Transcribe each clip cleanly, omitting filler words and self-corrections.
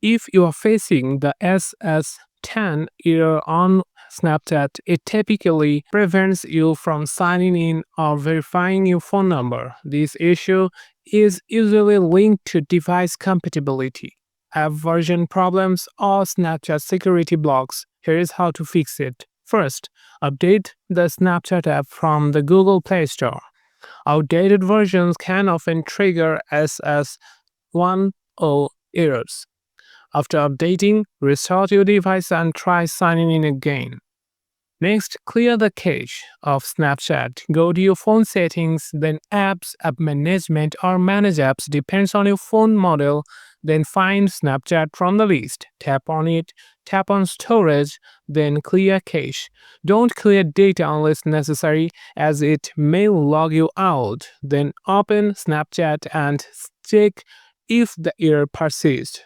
If you are facing the SS10 error on Snapchat, it typically prevents you from signing in or verifying your phone number. This issue is usually linked to device compatibility, app version problems, or Snapchat security blocks. Here is how to fix it. First, update the Snapchat app from the Google Play Store. Outdated versions can often trigger SS10 errors. After updating, restart your device and try signing in again. Next, clear the cache of Snapchat. Go to your phone settings, then apps, app management, or manage apps depends on your phone model. Then find Snapchat from the list. Tap on it, tap on storage, then clear cache. Don't clear data unless necessary, as it may log you out. Then open Snapchat and check if the error persists.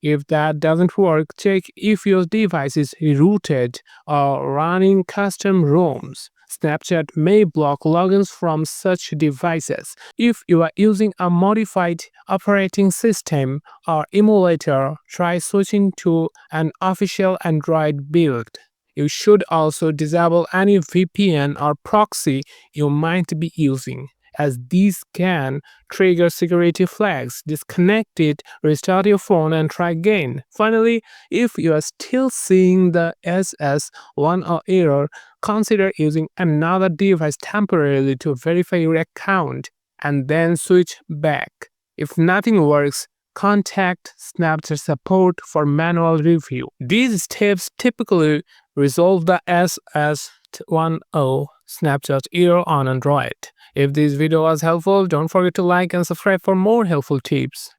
If that doesn't work, check if your device is rooted or running custom ROMs. Snapchat may block logins from such devices. If you are using a modified operating system or emulator, try switching to an official Android build. You should also disable any VPN or proxy you might be using, as these can trigger security flags. Disconnect it, restart your phone, and try again. Finally, if you are still seeing the SS10 error, consider using another device temporarily to verify your account and then switch back. If nothing works, contact Snapchat support for manual review. These steps typically resolve the SS10 Snapchat error on Android. If this video was helpful, don't forget to like and subscribe for more helpful tips.